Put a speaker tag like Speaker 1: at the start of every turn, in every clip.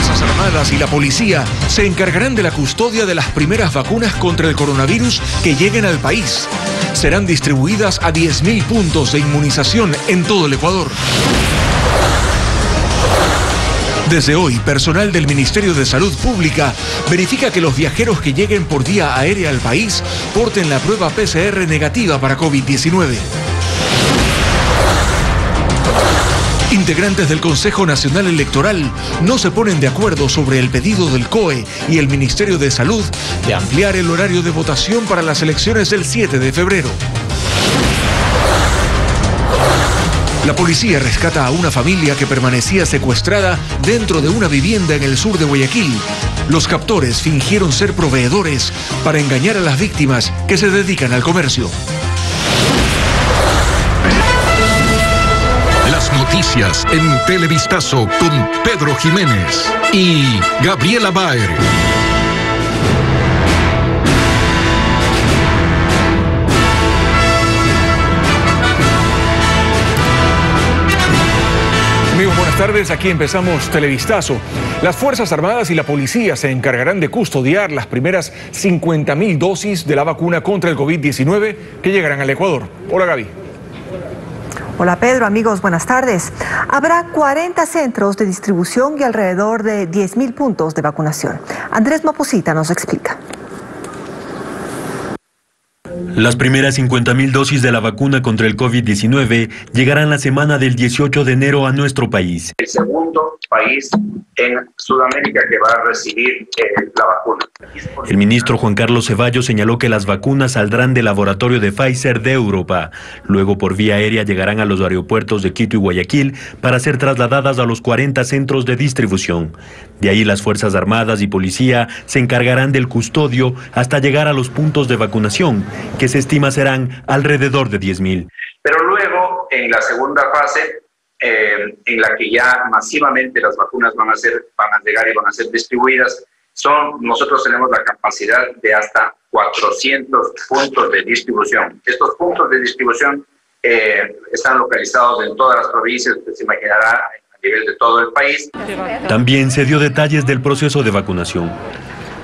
Speaker 1: Fuerzas Armadas y la policía se encargarán de la custodia de las primeras vacunas contra el coronavirus que lleguen al país. Serán distribuidas a 10.000 puntos de inmunización en todo el Ecuador. Desde hoy, personal del Ministerio de Salud Pública verifica que los viajeros que lleguen por vía aérea al país porten la prueba PCR negativa para COVID-19. Integrantes del Consejo Nacional Electoral no se ponen de acuerdo sobre el pedido del COE y el Ministerio de Salud de ampliar el horario de votación para las elecciones del 7 de febrero. La policía rescata a una familia que permanecía secuestrada dentro de una vivienda en el sur de Guayaquil. Los captores fingieron ser proveedores para engañar a las víctimas que se dedican al comercio.
Speaker 2: Las noticias en Televistazo con Pedro Jiménez y Gabriela Baer.
Speaker 1: Amigos, buenas tardes. Aquí empezamos Televistazo. Las Fuerzas Armadas y la policía se encargarán de custodiar las primeras 50.000 dosis de la vacuna contra el COVID-19 que llegarán al Ecuador. Hola, Gaby.
Speaker 3: Hola Pedro, amigos, buenas tardes. Habrá 40 centros de distribución y alrededor de 10.000 puntos de vacunación. Andrés Maposita nos explica.
Speaker 4: Las primeras 50.000 dosis de la vacuna contra el COVID-19 llegarán la semana del 18 de enero a nuestro país.
Speaker 5: El segundo país en Sudamérica que va a recibir la vacuna.
Speaker 4: El ministro Juan Carlos Ceballos señaló que las vacunas saldrán del laboratorio de Pfizer de Europa. Luego por vía aérea llegarán a los aeropuertos de Quito y Guayaquil para ser trasladadas a los 40 centros de distribución. De ahí las Fuerzas Armadas y Policía se encargarán del custodio hasta llegar a los puntos de vacunación, que se estima serán alrededor de 10.000.
Speaker 5: Pero luego, en la segunda fase, en la que ya masivamente las vacunas van a llegar y van a ser distribuidas, nosotros tenemos la capacidad de hasta 400 puntos de distribución. Estos puntos de distribución están localizados en todas las provincias, usted se imaginará, a nivel de todo el país.
Speaker 4: También se dio detalles del proceso de vacunación.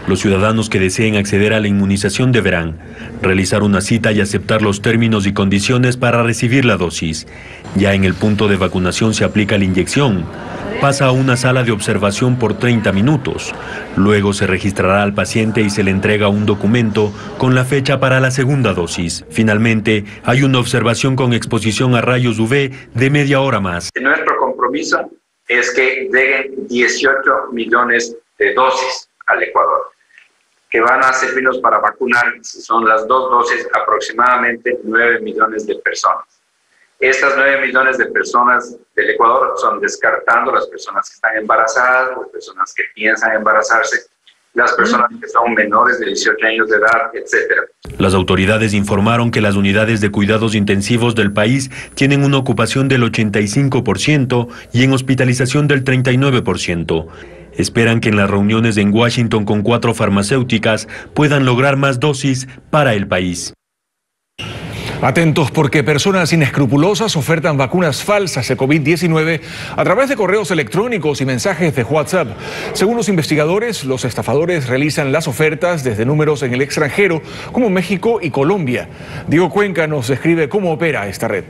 Speaker 4: Los ciudadanos que deseen acceder a la inmunización deberán realizar una cita y aceptar los términos y condiciones para recibir la dosis. Ya en el punto de vacunación se aplica la inyección. Pasa a una sala de observación por 30 minutos. Luego se registrará al paciente y se le entrega un documento con la fecha para la segunda dosis. Finalmente, hay una observación con exposición a rayos UV de media hora más.
Speaker 5: Nuestro compromiso es que lleguen 18 millones de dosis al Ecuador, que van a servirnos para vacunar, si son las dos dosis, aproximadamente 9 millones de personas. Estas 9 millones de personas del Ecuador son descartando las personas que están embarazadas, las personas que piensan embarazarse, las personas que son menores de 18 años de edad, etc.
Speaker 4: Las autoridades informaron que las unidades de cuidados intensivos del país tienen una ocupación del 85% y en hospitalización del 39%. Esperan que en las reuniones en Washington con 4 farmacéuticas puedan lograr más dosis para el país.
Speaker 1: Atentos porque personas inescrupulosas ofertan vacunas falsas de COVID-19 a través de correos electrónicos y mensajes de WhatsApp. Según los investigadores, los estafadores realizan las ofertas desde números en el extranjero como México y Colombia. Diego Cuenca nos describe cómo opera esta red.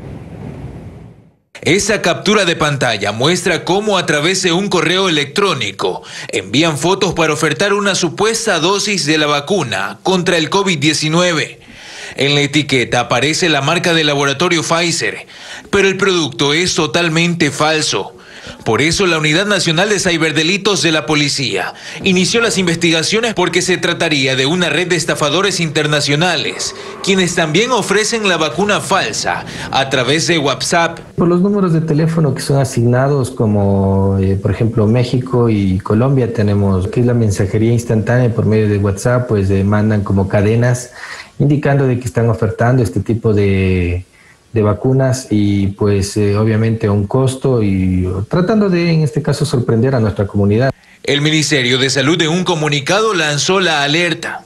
Speaker 6: Esa captura de pantalla muestra cómo a través de un correo electrónico envían fotos para ofertar una supuesta dosis de la vacuna contra el COVID-19. En la etiqueta aparece la marca del laboratorio Pfizer, pero el producto es totalmente falso. Por eso la Unidad Nacional de Ciberdelitos de la Policía inició las investigaciones porque se trataría de una red de estafadores internacionales, quienes también ofrecen la vacuna falsa a través de WhatsApp.
Speaker 7: Por los números de teléfono que son asignados, como por ejemplo México y Colombia, tenemos que es la mensajería instantánea por medio de WhatsApp, pues mandan como cadenas indicando de que están ofertando este tipo de vacunas y pues obviamente a un costo y tratando de en este caso sorprender a nuestra comunidad.
Speaker 6: El Ministerio de Salud en un comunicado lanzó la alerta.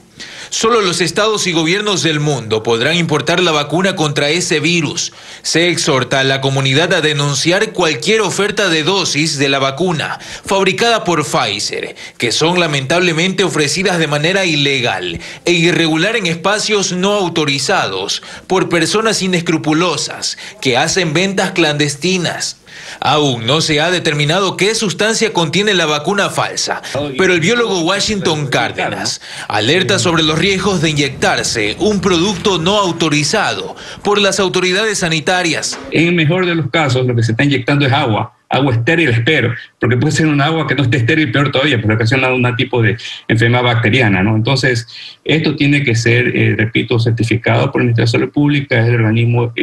Speaker 6: Solo los estados y gobiernos del mundo podrán importar la vacuna contra ese virus. Se exhorta a la comunidad a denunciar cualquier oferta de dosis de la vacuna fabricada por Pfizer, que son lamentablemente ofrecidas de manera ilegal e irregular en espacios no autorizados por personas inescrupulosas que hacen ventas clandestinas. Aún no se ha determinado qué sustancia contiene la vacuna falsa, pero el biólogo Washington Cárdenas alerta sobre los riesgos de inyectarse un producto no autorizado por las autoridades sanitarias.
Speaker 8: En el mejor de los casos, lo que se está inyectando es agua estéril, espero, porque puede ser un agua que no esté estéril, peor todavía, porque ocasiona un tipo de enfermedad bacteriana, ¿no? Entonces, esto tiene que ser, repito, certificado por el Ministerio de Salud Pública, es el organismo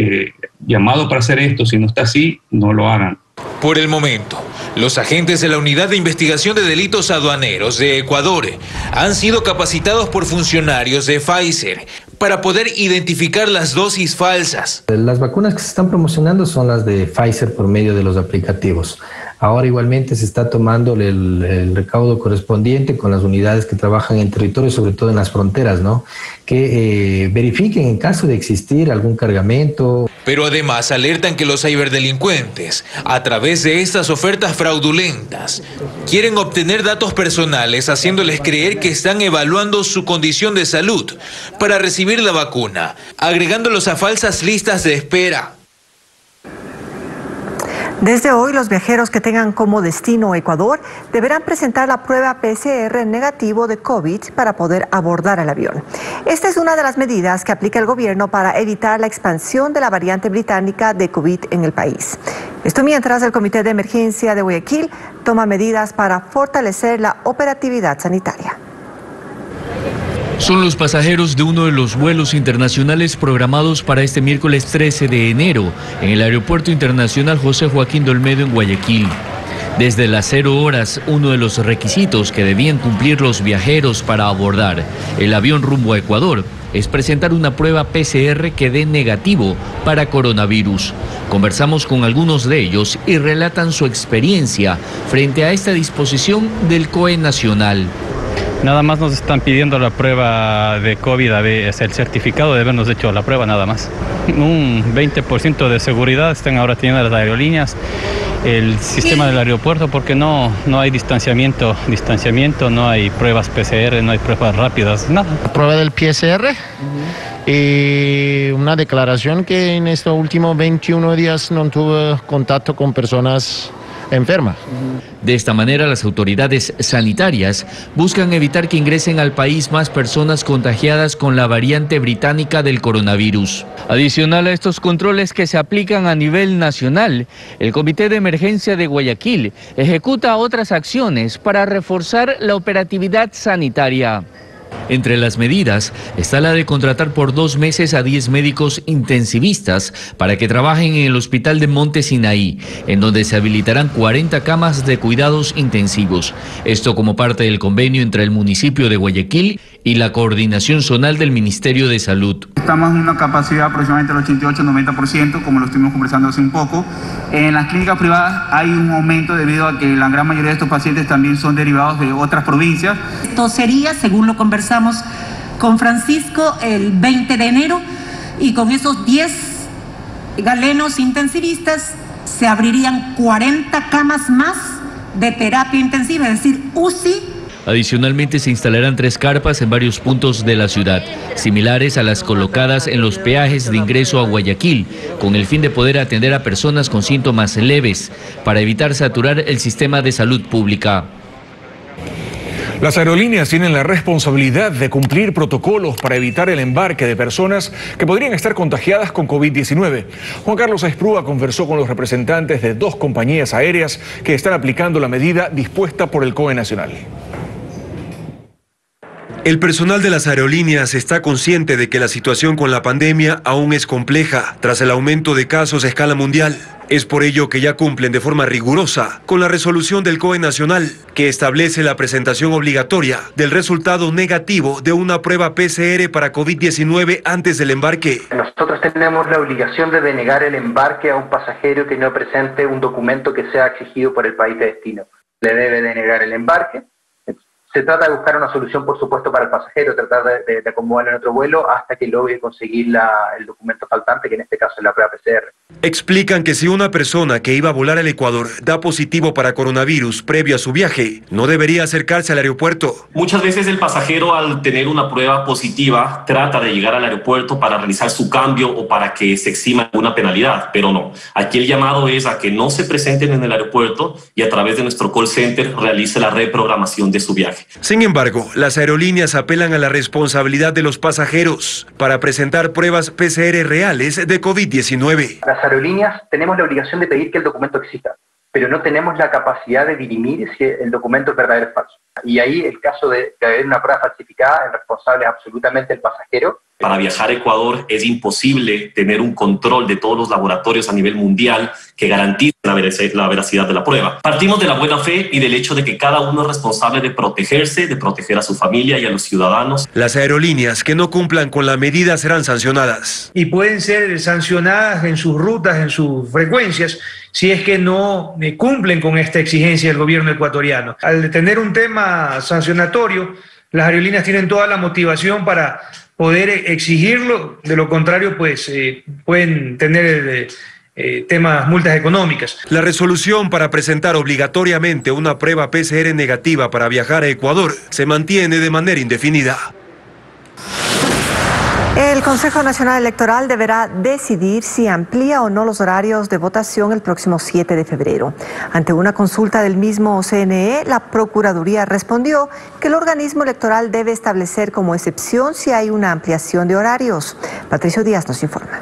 Speaker 8: llamado para hacer esto. Si no está así, no lo hagan.
Speaker 6: Por el momento, los agentes de la Unidad de Investigación de Delitos Aduaneros de Ecuador han sido capacitados por funcionarios de Pfizer para poder identificar las dosis falsas.
Speaker 7: Las vacunas que se están promocionando son las de Pfizer por medio de los aplicativos. Ahora igualmente se está tomando el recaudo correspondiente con las unidades que trabajan en territorio, sobre todo en las fronteras, ¿no? Que verifiquen en caso de existir algún cargamento.
Speaker 6: Pero además alertan que los ciberdelincuentes, a través de estas ofertas fraudulentas, quieren obtener datos personales haciéndoles creer que están evaluando su condición de salud para recibir la vacuna, agregándolos a falsas listas de espera.
Speaker 3: Desde hoy, los viajeros que tengan como destino Ecuador deberán presentar la prueba PCR negativo de COVID para poder abordar el avión. Esta es una de las medidas que aplica el gobierno para evitar la expansión de la variante británica de COVID en el país. Esto mientras el Comité de Emergencia de Guayaquil toma medidas para fortalecer la operatividad sanitaria.
Speaker 9: Son los pasajeros de uno de los vuelos internacionales programados para este miércoles 13 de enero en el Aeropuerto Internacional José Joaquín de Olmedo en Guayaquil. Desde las 0 horas, uno de los requisitos que debían cumplir los viajeros para abordar el avión rumbo a Ecuador es presentar una prueba PCR que dé negativo para coronavirus. Conversamos con algunos de ellos y relatan su experiencia frente a esta disposición del COE Nacional.
Speaker 10: Nada más nos están pidiendo la prueba de COVID, es el certificado de habernos hecho la prueba nada más. Un 20% de seguridad están ahora teniendo las aerolíneas, el sistema del aeropuerto, porque no hay distanciamiento, no hay pruebas PCR, no hay pruebas rápidas, nada.
Speaker 11: La prueba del PCR y una declaración que en estos últimos 21 días no tuve contacto con personas enferma.
Speaker 9: De esta manera, las autoridades sanitarias buscan evitar que ingresen al país más personas contagiadas con la variante británica del coronavirus. Adicional a estos controles que se aplican a nivel nacional, el Comité de Emergencia de Guayaquil ejecuta otras acciones para reforzar la operatividad sanitaria. Entre las medidas está la de contratar por 2 meses a 10 médicos intensivistas para que trabajen en el Hospital de Monte Sinaí, en donde se habilitarán 40 camas de cuidados intensivos. Esto como parte del convenio entre el municipio de Guayaquil y la Coordinación Zonal del Ministerio de Salud.
Speaker 12: Estamos en una capacidad aproximadamente del 88-90%, como lo estuvimos conversando hace un poco. En las clínicas privadas hay un aumento debido a que la gran mayoría de estos pacientes también son derivados de otras provincias.
Speaker 13: Esto sería, según lo conversamos con Francisco, el 20 de enero, y con esos 10 galenos intensivistas se abrirían 40 camas más de terapia intensiva, es decir, UCI.
Speaker 9: Adicionalmente se instalarán 3 carpas en varios puntos de la ciudad, similares a las colocadas en los peajes de ingreso a Guayaquil, con el fin de poder atender a personas con síntomas leves, para evitar saturar el sistema de salud pública.
Speaker 1: Las aerolíneas tienen la responsabilidad de cumplir protocolos para evitar el embarque de personas que podrían estar contagiadas con COVID-19. Juan Carlos Esprúa conversó con los representantes de 2 compañías aéreas que están aplicando la medida dispuesta por el COE Nacional.
Speaker 14: El personal de las aerolíneas está consciente de que la situación con la pandemia aún es compleja tras el aumento de casos a escala mundial. Es por ello que ya cumplen de forma rigurosa con la resolución del COE Nacional, que establece la presentación obligatoria del resultado negativo de una prueba PCR para COVID-19 antes del embarque.
Speaker 15: Nosotros tenemos la obligación de denegar el embarque a un pasajero que no presente un documento que sea exigido por el país de destino. Le debe denegar el embarque. Se trata de buscar una solución, por supuesto, para el pasajero, tratar de acomodarlo en otro vuelo hasta que logre conseguir el documento faltante, que en este caso es la prueba PCR.
Speaker 14: Explican que si una persona que iba a volar al Ecuador da positivo para coronavirus previo a su viaje, no debería acercarse al aeropuerto.
Speaker 16: Muchas veces el pasajero, al tener una prueba positiva, trata de llegar al aeropuerto para realizar su cambio o para que se exima alguna penalidad, pero no. Aquí el llamado es a que no se presenten en el aeropuerto y a través de nuestro call center realice la reprogramación de su viaje.
Speaker 14: Sin embargo, las aerolíneas apelan a la responsabilidad de los pasajeros para presentar pruebas PCR reales de COVID-19.
Speaker 15: Las aerolíneas tenemos la obligación de pedir que el documento exista, pero no tenemos la capacidad de dirimir si el documento es verdadero o falso. Y ahí el caso de haber una prueba falsificada, el responsable es absolutamente el pasajero.
Speaker 16: Para viajar a Ecuador es imposible tener un control de todos los laboratorios a nivel mundial que garanticen la veracidad de la prueba. Partimos de la buena fe y del hecho de que cada uno es responsable de protegerse, de proteger a su familia y a los ciudadanos.
Speaker 14: Las aerolíneas que no cumplan con la medida serán sancionadas.
Speaker 17: Y pueden ser sancionadas en sus rutas, en sus frecuencias, si es que no cumplen con esta exigencia del gobierno ecuatoriano. Al tener un tema sancionatorio, las aerolíneas tienen toda la motivación para poder exigirlo, de lo contrario pues pueden tener multas económicas.
Speaker 14: La resolución para presentar obligatoriamente una prueba PCR negativa para viajar a Ecuador se mantiene de manera indefinida.
Speaker 3: El Consejo Nacional Electoral deberá decidir si amplía o no los horarios de votación el próximo 7 de febrero. Ante una consulta del mismo CNE, la Procuraduría respondió que el organismo electoral debe establecer como excepción si hay una ampliación de horarios. Patricio Díaz nos informa.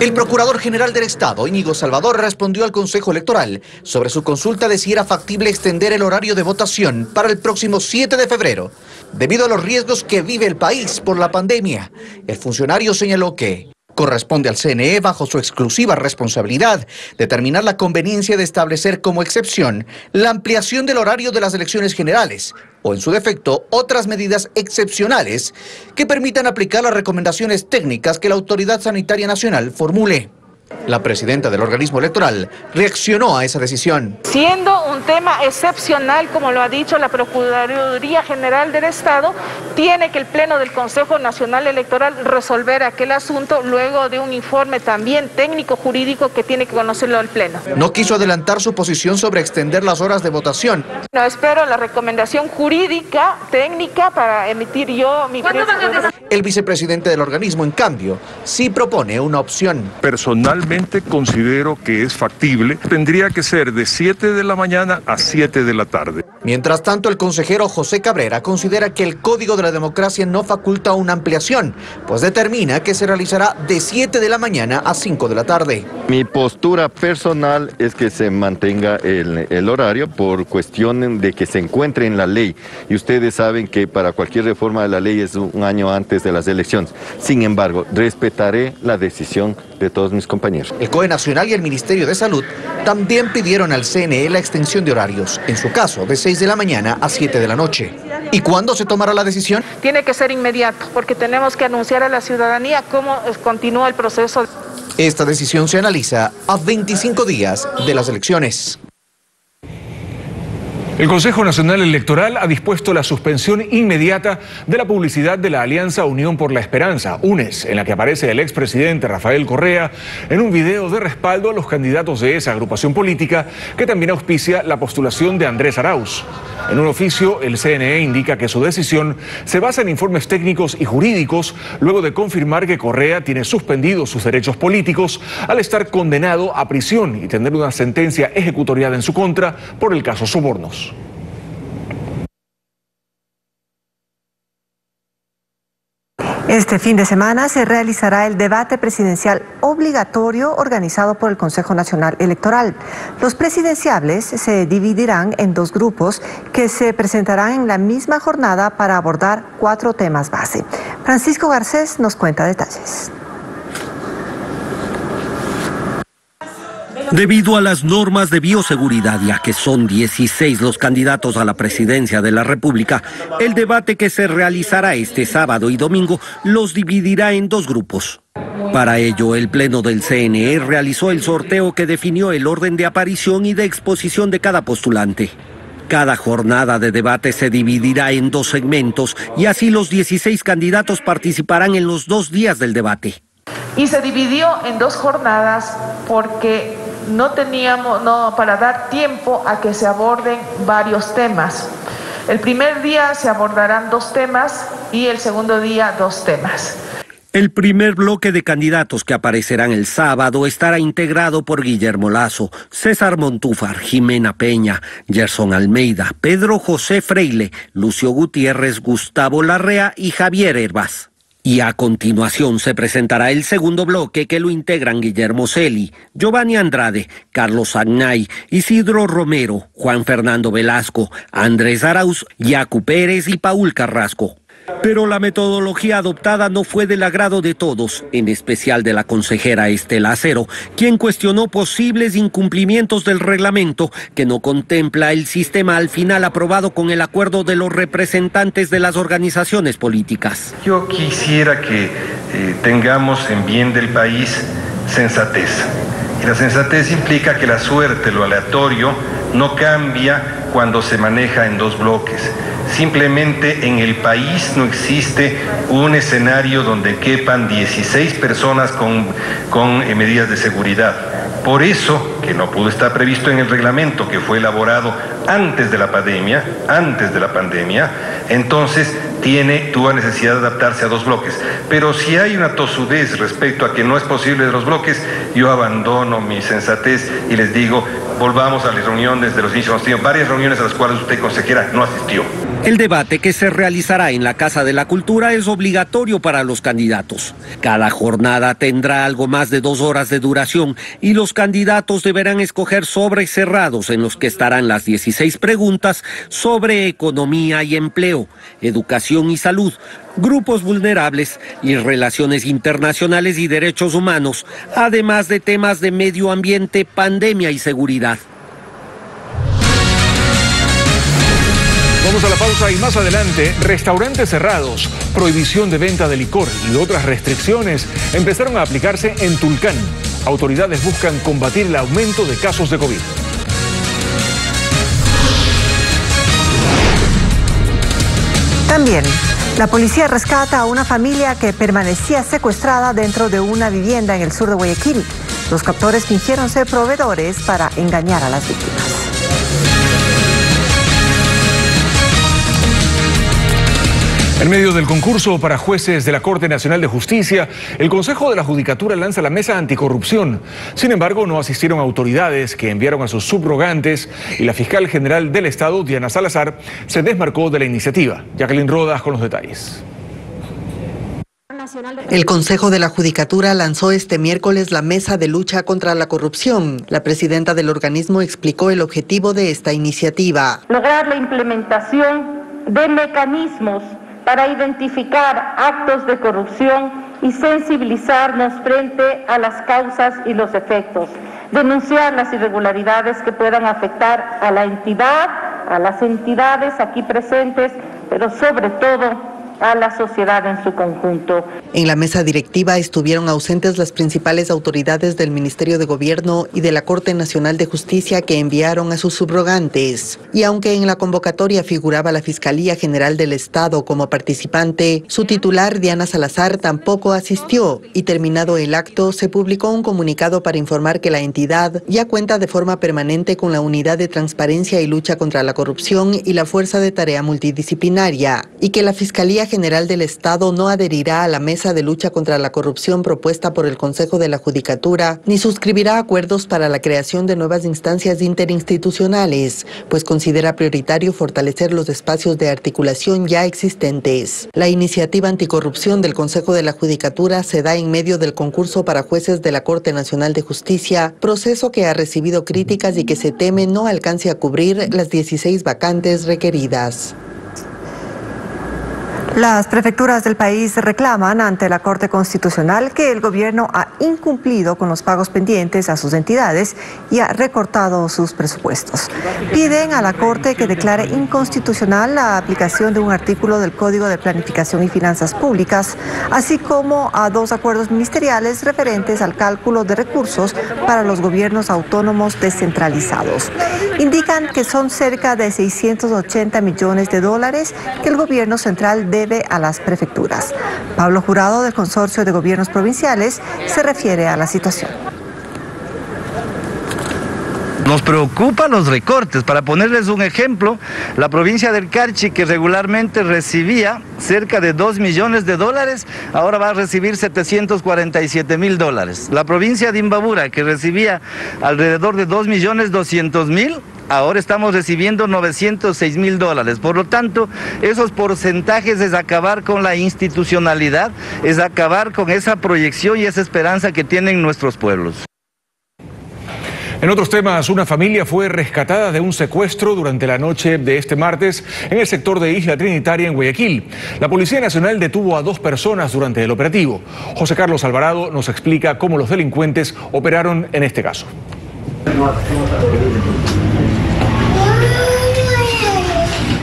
Speaker 18: El Procurador General del Estado, Íñigo Salvador, respondió al Consejo Electoral sobre su consulta de si era factible extender el horario de votación para el próximo 7 de febrero, debido a los riesgos que vive el país por la pandemia. El funcionario señaló que corresponde al CNE, bajo su exclusiva responsabilidad, determinar la conveniencia de establecer como excepción la ampliación del horario de las elecciones generales, o en su defecto, otras medidas excepcionales que permitan aplicar las recomendaciones técnicas que la Autoridad Sanitaria Nacional formule. La presidenta del organismo electoral reaccionó a esa decisión.
Speaker 19: Siendo un tema excepcional, como lo ha dicho la Procuraduría General del Estado, tiene que el Pleno del Consejo Nacional Electoral resolver aquel asunto luego de un informe también técnico-jurídico que tiene que conocerlo el Pleno.
Speaker 18: No quiso adelantar su posición sobre extender las horas de votación.
Speaker 19: No, espero la recomendación jurídica, técnica, para emitir yo mi...
Speaker 18: El vicepresidente del organismo, en cambio, sí propone una opción.
Speaker 20: Personalmente considero que es factible. Tendría que ser de 7 de la mañana a 7 de la tarde.
Speaker 18: Mientras tanto, el consejero José Cabrera considera que el Código de la Democracia no faculta una ampliación, pues determina que se realizará de 7 de la mañana a 5 de la tarde.
Speaker 21: Mi postura personal es que se mantenga el horario por cuestión de que se encuentre en la ley. Y ustedes saben que para cualquier reforma de la ley es un año antes de las elecciones. Sin embargo, respetaré la decisión de todos mis compañeros.
Speaker 18: El COE Nacional y el Ministerio de Salud también pidieron al CNE la extensión de horarios, en su caso de 6 de la mañana a 7 de la noche. ¿Y cuándo se tomará la decisión?
Speaker 19: Tiene que ser inmediato, porque tenemos que anunciar a la ciudadanía cómo continúa el proceso.
Speaker 18: Esta decisión se analiza a 25 días de las elecciones.
Speaker 1: El Consejo Nacional Electoral ha dispuesto la suspensión inmediata de la publicidad de la Alianza Unión por la Esperanza, UNES, en la que aparece el expresidente Rafael Correa en un video de respaldo a los candidatos de esa agrupación política que también auspicia la postulación de Andrés Arauz. En un oficio, el CNE indica que su decisión se basa en informes técnicos y jurídicos luego de confirmar que Correa tiene suspendidos sus derechos políticos al estar condenado a prisión y tener una sentencia ejecutoriada en su contra por el caso Sobornos.
Speaker 3: Este fin de semana se realizará el debate presidencial obligatorio organizado por el Consejo Nacional Electoral. Los presidenciables se dividirán en dos grupos que se presentarán en la misma jornada para abordar 4 temas base. Francisco Garcés nos cuenta detalles.
Speaker 22: Debido a las normas de bioseguridad, ya que son 16 los candidatos a la presidencia de la República, el debate que se realizará este sábado y domingo los dividirá en 2 grupos. Para ello, el Pleno del CNE realizó el sorteo que definió el orden de aparición y de exposición de cada postulante. Cada jornada de debate se dividirá en 2 segmentos y así los 16 candidatos participarán en los 2 días del debate.
Speaker 19: Y se dividió en 2 jornadas porque no teníamos para dar tiempo a que se aborden varios temas. El primer día se abordarán 2 temas y el segundo día 2 temas.
Speaker 22: El primer bloque de candidatos que aparecerán el sábado estará integrado por Guillermo Lasso, César Montúfar, Jimena Peña, Gerson Almeida, Pedro José Freile, Lucio Gutiérrez, Gustavo Larrea y Javier Herbaz. Y a continuación se presentará el segundo bloque que lo integran Guillermo Celi, Giovanni Andrade, Carlos Agnay, Isidro Romero, Juan Fernando Velasco, Andrés Arauz, Yacu Pérez y Paul Carrasco. Pero la metodología adoptada no fue del agrado de todos, en especial de la consejera Estela Acero, quien cuestionó posibles incumplimientos del reglamento que no contempla el sistema al final aprobado con el acuerdo de los representantes de las organizaciones políticas.
Speaker 2: Yo quisiera que tengamos en bien del país sensatez. Y la sensatez implica que la suerte, lo aleatorio, no cambia cuando se maneja en 2 bloques. Simplemente en el país no existe un escenario donde quepan 16 personas con medidas de seguridad. Por eso, que no pudo estar previsto en el reglamento que fue elaborado antes de la pandemia, entonces tuvo necesidad de adaptarse a 2 bloques. Pero si hay una tosudez respecto a que no es posible de 2 bloques, yo abandono mi sensatez y les digo, volvamos a las reuniones de los inicios. Hemos tenido varias reuniones a las cuales usted, consejera, no asistió.
Speaker 22: El debate que se realizará en la Casa de la Cultura es obligatorio para los candidatos. Cada jornada tendrá algo más de 2 horas de duración y los candidatos deberán escoger sobres cerrados en los que estarán las 16 preguntas sobre economía y empleo, educación y salud, grupos vulnerables y relaciones internacionales y derechos humanos, además de temas de medio ambiente, pandemia y seguridad.
Speaker 1: Vamos a la pausa y más adelante, restaurantes cerrados, prohibición de venta de licor y otras restricciones empezaron a aplicarse en Tulcán. Autoridades buscan combatir el aumento de casos de COVID.
Speaker 3: También, la policía rescata a una familia que permanecía secuestrada dentro de una vivienda en el sur de Guayaquil. Los captores fingieron ser proveedores para engañar a las víctimas.
Speaker 1: En medio del concurso para jueces de la Corte Nacional de Justicia, el Consejo de la Judicatura lanza la Mesa Anticorrupción. Sin embargo, no asistieron autoridades que enviaron a sus subrogantes y la fiscal general del Estado, Diana Salazar, se desmarcó de la iniciativa. Jacqueline Rodas con los detalles.
Speaker 5: El Consejo de la Judicatura lanzó este miércoles la Mesa de Lucha contra la Corrupción. La presidenta del organismo explicó el objetivo de esta iniciativa.
Speaker 23: Lograr la implementación de mecanismos para identificar actos de corrupción y sensibilizarnos frente a las causas y los efectos, denunciar las irregularidades que puedan afectar a la entidad, a las entidades aquí presentes, pero sobre todo a la sociedad en su conjunto.
Speaker 5: En la mesa directiva estuvieron ausentes las principales autoridades del Ministerio de Gobierno y de la Corte Nacional de Justicia que enviaron a sus subrogantes. Y aunque en la convocatoria figuraba la Fiscalía General del Estado como participante, su titular, Diana Salazar, tampoco asistió y terminado el acto se publicó un comunicado para informar que la entidad ya cuenta de forma permanente con la Unidad de Transparencia y Lucha contra la Corrupción y la Fuerza de Tarea Multidisciplinaria y que la Fiscalía General del Estado no adherirá a la Mesa de Lucha contra la Corrupción propuesta por el Consejo de la Judicatura, ni suscribirá acuerdos para la creación de nuevas instancias interinstitucionales, pues considera prioritario fortalecer los espacios de articulación ya existentes. La iniciativa anticorrupción del Consejo de la Judicatura se da en medio del concurso para jueces de la Corte Nacional de Justicia, proceso que ha recibido críticas y que se teme no alcance a cubrir las 16 vacantes requeridas.
Speaker 3: Las prefecturas del país reclaman ante la Corte Constitucional que el gobierno ha incumplido con los pagos pendientes a sus entidades y ha recortado sus presupuestos. Piden a la Corte que declare inconstitucional la aplicación de un artículo del Código de Planificación y Finanzas Públicas, así como a 2 acuerdos ministeriales referentes al cálculo de recursos para los gobiernos autónomos descentralizados. Indican que son cerca de 680 millones de dólares que el gobierno central debe a las prefecturas. Pablo Jurado, del Consorcio de Gobiernos Provinciales, se refiere a la situación.
Speaker 4: Nos preocupan los recortes. Para ponerles un ejemplo, la provincia del Carchi, que regularmente recibía cerca de 2 millones de dólares, ahora va a recibir 747 mil dólares. La provincia de Imbabura, que recibía alrededor de 2.200.000, ahora estamos recibiendo 906 mil dólares. Por lo tanto, esos porcentajes es acabar con la institucionalidad, es acabar con esa proyección y esa esperanza que tienen nuestros pueblos.
Speaker 1: En otros temas, una familia fue rescatada de un secuestro durante la noche de este martes en el sector de Isla Trinitaria, en Guayaquil. La Policía Nacional detuvo a 2 personas durante el operativo. José Carlos Alvarado nos explica cómo los delincuentes operaron en este caso.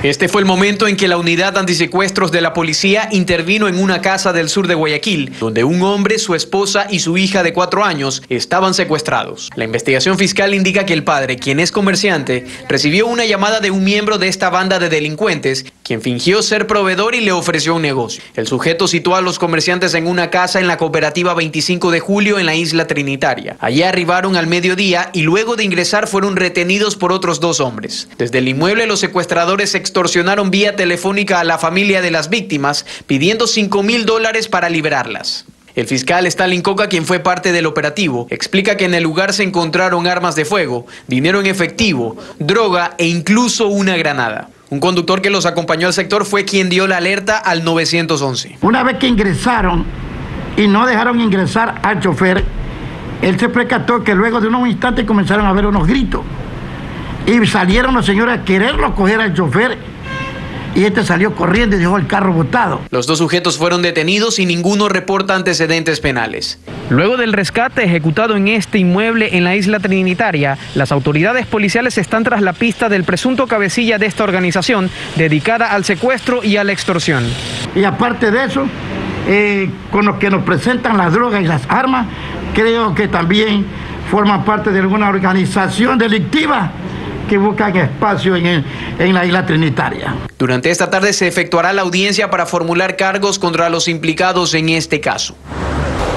Speaker 7: Este fue el momento en que la unidad antisecuestros de la policía intervino en una casa del sur de Guayaquil, donde un hombre, su esposa y su hija de 4 años estaban secuestrados. La investigación fiscal indica que el padre, quien es comerciante, recibió una llamada de un miembro de esta banda de delincuentes, quien fingió ser proveedor y le ofreció un negocio. El sujeto situó a los comerciantes en una casa en la cooperativa 25 de Julio en la Isla Trinitaria. Allí arribaron al mediodía y luego de ingresar fueron retenidos por otros 2 hombres. Desde el inmueble los secuestradores extorsionaron vía telefónica a la familia de las víctimas, pidiendo $5.000 para liberarlas. El fiscal Stalin Coca, quien fue parte del operativo, explica que en el lugar se encontraron armas de fuego, dinero en efectivo, droga e incluso una granada. Un conductor que los acompañó al sector fue quien dio la alerta al 911.
Speaker 8: Una vez que ingresaron y no dejaron ingresar al chofer, él se percató que luego de unos instantes comenzaron a haber unos gritos. Y salieron los señores a quererlo coger al chofer y este salió corriendo y dejó el carro botado.
Speaker 7: Los 2 sujetos fueron detenidos y ninguno reporta antecedentes penales.
Speaker 24: Luego del rescate ejecutado en este inmueble en la Isla Trinitaria, las autoridades policiales están tras la pista del presunto cabecilla de esta organización dedicada al secuestro y a la extorsión.
Speaker 8: Y aparte de eso, con los que nos presentan las drogas y las armas, creo que también forman parte de alguna organización delictiva que buscan espacio en la Isla Trinitaria.
Speaker 7: Durante esta tarde se efectuará la audiencia para formular cargos contra los implicados en este caso.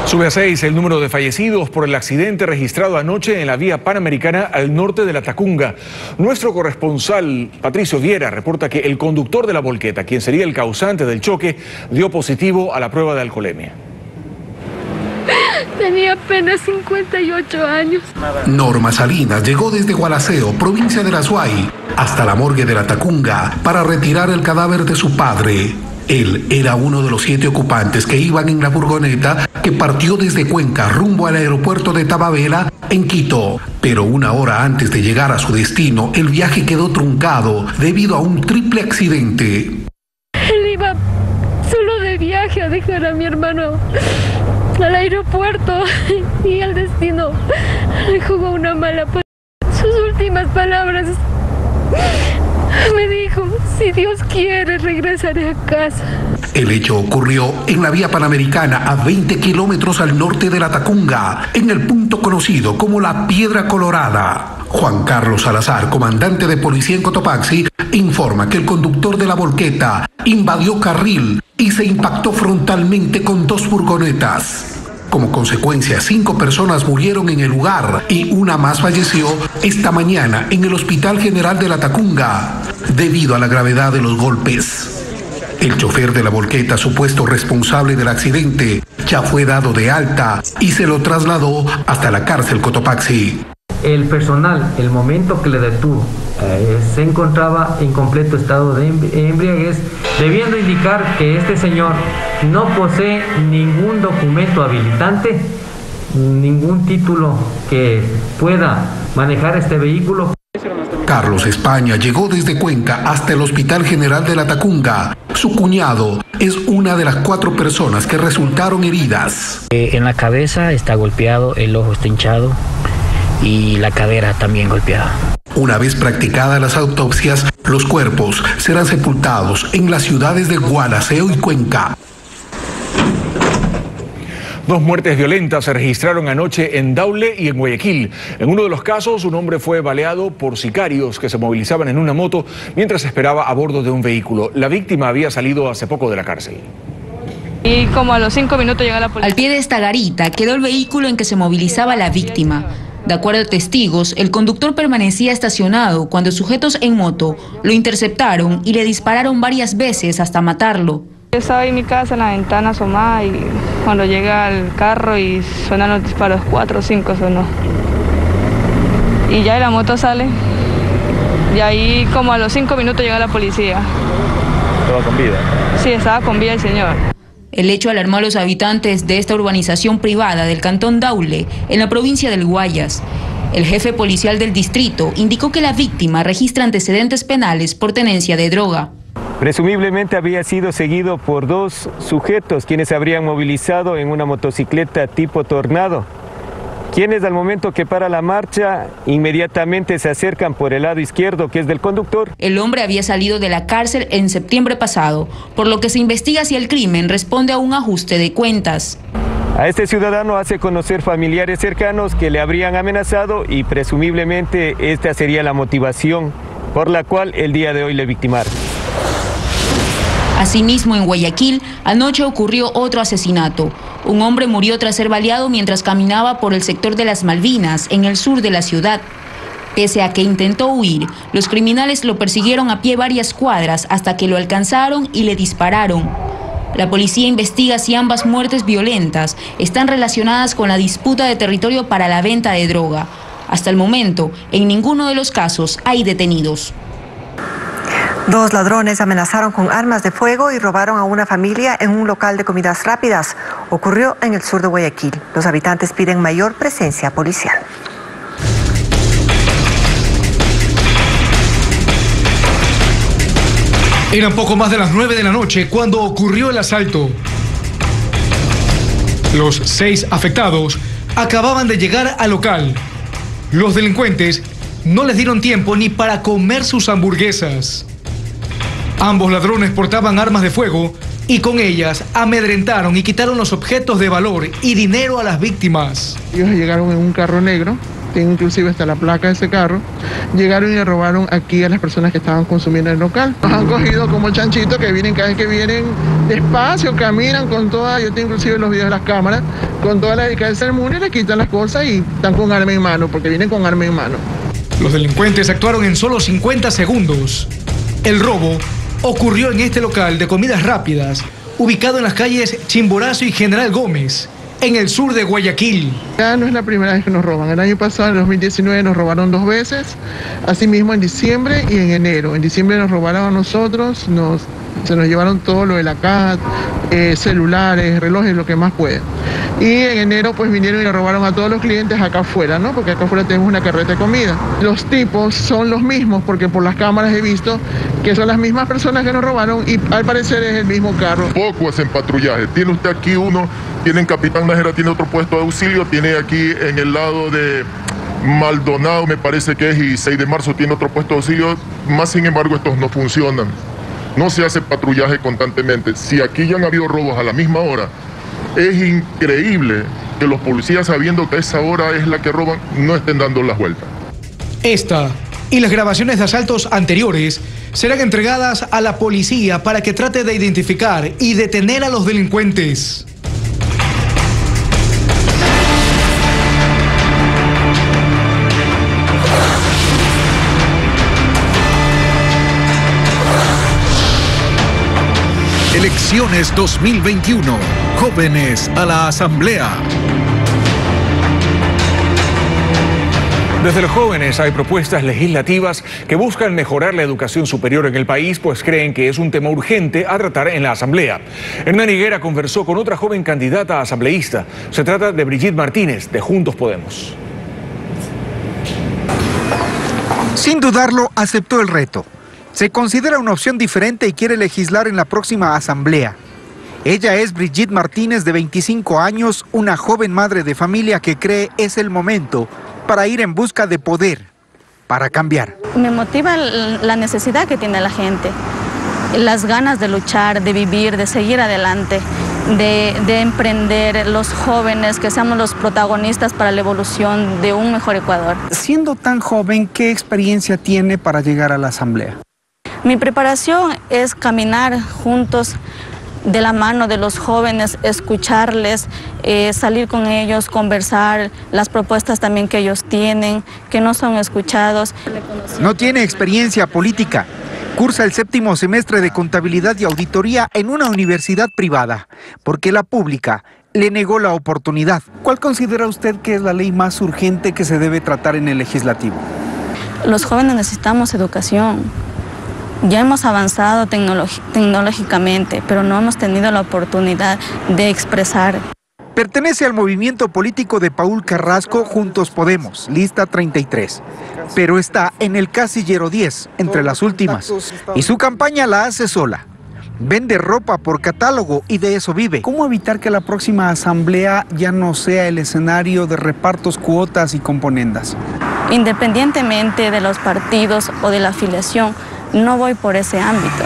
Speaker 1: Sube a 6 el número de fallecidos por el accidente registrado anoche en la vía panamericana al norte de la Tacunga. Nuestro corresponsal Patricio Viera reporta que el conductor de la volqueta, quien sería el causante del choque, dio positivo a la prueba de alcoholemia.
Speaker 25: Tenía apenas 58 años.
Speaker 26: Norma Salinas llegó desde Gualaceo, provincia de La Suay, hasta la morgue de la Tacunga para retirar el cadáver de su padre. Él era uno de los 7 ocupantes que iban en la furgoneta que partió desde Cuenca rumbo al aeropuerto de Tababela, en Quito. Pero 1 hora antes de llegar a su destino, el viaje quedó truncado debido a un triple accidente.
Speaker 25: Él iba solo de viaje a dejar a mi hermano al aeropuerto y el destino le jugó una mala pasada. Sus últimas palabras me dijo: si Dios quiere, regresaré a casa.
Speaker 26: El hecho ocurrió en la vía panamericana a 20 kilómetros al norte de la Tacunga, en el punto conocido como la Piedra Colorada. Juan Carlos Salazar, comandante de policía en Cotopaxi, informa que el conductor de la volqueta invadió carril y se impactó frontalmente con 2 furgonetas. Como consecuencia, 5 personas murieron en el lugar y una más falleció esta mañana en el Hospital General de la Tacunga debido a la gravedad de los golpes. El chofer de la volqueta, supuesto responsable del accidente, ya fue dado de alta y se lo trasladó hasta la cárcel Cotopaxi.
Speaker 27: El personal, el momento que le detuvo, se encontraba en completo estado de embriaguez, debiendo indicar que este señor no posee ningún documento habilitante, ningún título que pueda manejar este vehículo.
Speaker 26: Carlos España llegó desde Cuenca hasta el Hospital General de la Tacunga. Su cuñado es una de las 4 personas que resultaron heridas.
Speaker 6: En la cabeza está golpeado, el ojo está hinchado y la cadera también golpeada.
Speaker 26: Una vez practicadas las autopsias, los cuerpos serán sepultados en las ciudades de Gualaceo y Cuenca.
Speaker 1: 2 muertes violentas se registraron anoche en Daule y en Guayaquil. En uno de los casos, un hombre fue baleado por sicarios que se movilizaban en una moto mientras esperaba a bordo de un vehículo. La víctima había salido hace poco de la cárcel.
Speaker 9: Y como a los 5 minutos llega la policía.
Speaker 10: Al pie de esta garita quedó el vehículo en que se movilizaba la víctima. De acuerdo a testigos, el conductor permanecía estacionado cuando sujetos en moto lo interceptaron y le dispararon varias veces hasta matarlo.
Speaker 9: Yo estaba en mi casa en la ventana asomada y cuando llega el carro y suenan los disparos, 4 o 5 sonó. Y ya la moto sale y ahí como a los 5 minutos llega la policía.
Speaker 11: ¿Estaba con vida?
Speaker 9: Sí, estaba con vida el señor.
Speaker 10: El hecho alarmó a los habitantes de esta urbanización privada del cantón Daule, en la provincia del Guayas. El jefe policial del distrito indicó que la víctima registra antecedentes penales por tenencia de droga.
Speaker 11: Presumiblemente había sido seguido por 2 sujetos quienes se habrían movilizado en una motocicleta tipo Tornado, quienes al momento que para la marcha inmediatamente se acercan por el lado izquierdo, que es del conductor.
Speaker 10: El hombre había salido de la cárcel en septiembre pasado, por lo que se investiga si el crimen responde a un ajuste de cuentas.
Speaker 11: A este ciudadano hace conocer familiares cercanos que le habrían amenazado y presumiblemente esta sería la motivación por la cual el día de hoy le victimaron.
Speaker 10: Asimismo, en Guayaquil, anoche ocurrió otro asesinato. Un hombre murió tras ser baleado mientras caminaba por el sector de las Malvinas, en el sur de la ciudad. Pese a que intentó huir, los criminales lo persiguieron a pie varias cuadras hasta que lo alcanzaron y le dispararon. La policía investiga si ambas muertes violentas están relacionadas con la disputa de territorio para la venta de droga. Hasta el momento, en ninguno de los casos hay detenidos.
Speaker 3: 2 ladrones amenazaron con armas de fuego y robaron a una familia en un local de comidas rápidas. Ocurrió en el sur de Guayaquil. Los habitantes piden mayor presencia policial.
Speaker 12: Eran poco más de las 9 de la noche cuando ocurrió el asalto. Los 6 afectados acababan de llegar al local. Los delincuentes no les dieron tiempo ni para comer sus hamburguesas. Ambos ladrones portaban armas de fuego y con ellas amedrentaron y quitaron los objetos de valor y dinero a las víctimas.
Speaker 13: Ellos llegaron en un carro negro, tengo inclusive hasta la placa de ese carro, llegaron y le robaron aquí a las personas que estaban consumiendo en el local. Nos han cogido como chanchitos que vienen, cada vez que vienen despacio, caminan con toda, yo tengo inclusive los videos de las cámaras, con toda la delicadeza del mundo y le quitan las cosas y están con arma en mano, porque vienen con arma en mano.
Speaker 12: Los delincuentes actuaron en solo 50 segundos. El robo ocurrió en este local de comidas rápidas, ubicado en las calles Chimborazo y General Gómez, en el sur de Guayaquil.
Speaker 13: Ya no es la primera vez que nos roban. El año pasado, en 2019, nos robaron 2 veces, asimismo en diciembre y en enero. En diciembre nos robaron a nosotros, se nos llevaron todo lo de la caja, celulares, relojes, lo que más pueden. Y en enero pues vinieron y le robaron a todos los clientes acá afuera, ¿no? Porque acá afuera tenemos una carreta de comida. Los tipos son los mismos porque por las cámaras he visto que son las mismas personas que nos robaron y al parecer es el mismo carro.
Speaker 15: Poco hacen patrullaje. Tiene usted aquí uno, tiene en Capitán Nájera, tiene otro puesto de auxilio, tiene aquí en el lado de Maldonado, me parece que es, y 6 de marzo tiene otro puesto de auxilio. Más sin embargo, estos no funcionan. No se hace patrullaje constantemente. Si aquí ya han habido robos a la misma hora, es increíble que los policías, sabiendo que esa hora es la que roban, no estén dando las vueltas.
Speaker 12: Esta y las grabaciones de asaltos anteriores serán entregadas a la policía para que trate de identificar y detener a los delincuentes.
Speaker 28: Elecciones 2021. Jóvenes a la Asamblea.
Speaker 1: Desde los jóvenes hay propuestas legislativas que buscan mejorar la educación superior en el país, pues creen que es un tema urgente a tratar en la Asamblea. Hernán Higuera conversó con otra joven candidata a asambleísta. Se trata de Brigitte Martínez, de Juntos Podemos.
Speaker 2: Sin dudarlo, aceptó el reto. Se considera una opción diferente y quiere legislar en la próxima asamblea. Ella es Brigitte Martínez, de 25 años, una joven madre de familia que cree es el momento para ir en busca de poder, para cambiar.
Speaker 14: Me motiva la necesidad que tiene la gente, las ganas de luchar, de vivir, de seguir adelante, de emprender, los jóvenes, que seamos los protagonistas para la evolución de un mejor Ecuador.
Speaker 2: Siendo tan joven, ¿qué experiencia tiene para llegar a la asamblea?
Speaker 14: Mi preparación es caminar juntos de la mano de los jóvenes, escucharles, salir con ellos, conversar, las propuestas también que ellos tienen, que no son escuchados.
Speaker 2: No tiene experiencia política. Cursa el 7º semestre de Contabilidad y Auditoría en una universidad privada, porque la pública le negó la oportunidad. ¿Cuál considera usted que es la ley más urgente que se debe tratar en el legislativo?
Speaker 14: Los jóvenes necesitamos educación. Ya hemos avanzado tecnológicamente, pero no hemos tenido la oportunidad de expresar.
Speaker 2: Pertenece al movimiento político de Paul Carrasco, Juntos Podemos, lista 33. Pero está en el casillero 10, entre las últimas. Y su campaña la hace sola. Vende ropa por catálogo y de eso vive. ¿Cómo evitar que la próxima asamblea ya no sea el escenario de repartos, cuotas y componendas?
Speaker 14: Independientemente de los partidos o de la afiliación, no voy por ese ámbito.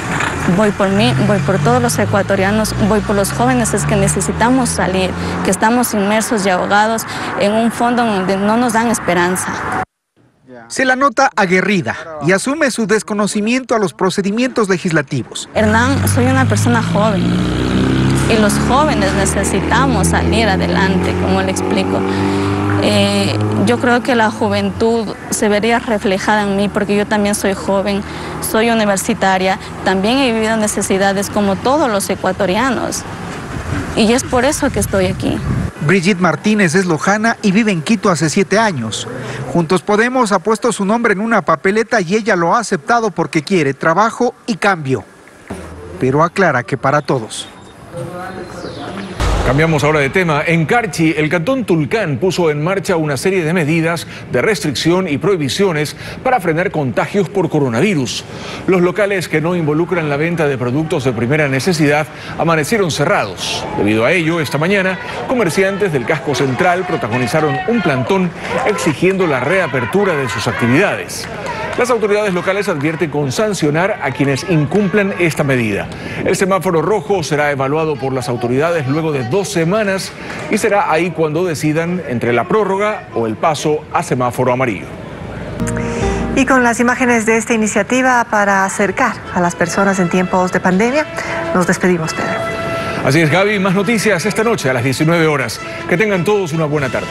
Speaker 14: Voy por mí, voy por todos los ecuatorianos, voy por los jóvenes, es que necesitamos salir, que estamos inmersos y ahogados en un fondo donde no nos dan esperanza.
Speaker 2: Se la nota aguerrida y asume su desconocimiento a los procedimientos legislativos.
Speaker 14: Hernán, soy una persona joven y los jóvenes necesitamos salir adelante, como le explico. Yo creo que la juventud se vería reflejada en mí porque yo también soy joven, soy universitaria, también he vivido necesidades como todos los ecuatorianos y es por eso que estoy aquí.
Speaker 2: Brigitte Martínez es lojana y vive en Quito hace 7 años. Juntos Podemos ha puesto su nombre en una papeleta y ella lo ha aceptado porque quiere trabajo y cambio. Pero aclara que para todos.
Speaker 1: Cambiamos ahora de tema. En Carchi, el cantón Tulcán puso en marcha una serie de medidas de restricción y prohibiciones para frenar contagios por coronavirus. Los locales que no involucran la venta de productos de primera necesidad amanecieron cerrados. Debido a ello, esta mañana, comerciantes del casco central protagonizaron un plantón exigiendo la reapertura de sus actividades. Las autoridades locales advierten con sancionar a quienes incumplan esta medida. El semáforo rojo será evaluado por las autoridades luego de 2 semanas y será ahí cuando decidan entre la prórroga o el paso a semáforo amarillo.
Speaker 3: Y con las imágenes de esta iniciativa para acercar a las personas en tiempos de pandemia, nos despedimos, Pedro.
Speaker 1: Así es, Gaby, más noticias esta noche a las 19 horas. Que tengan todos una buena tarde.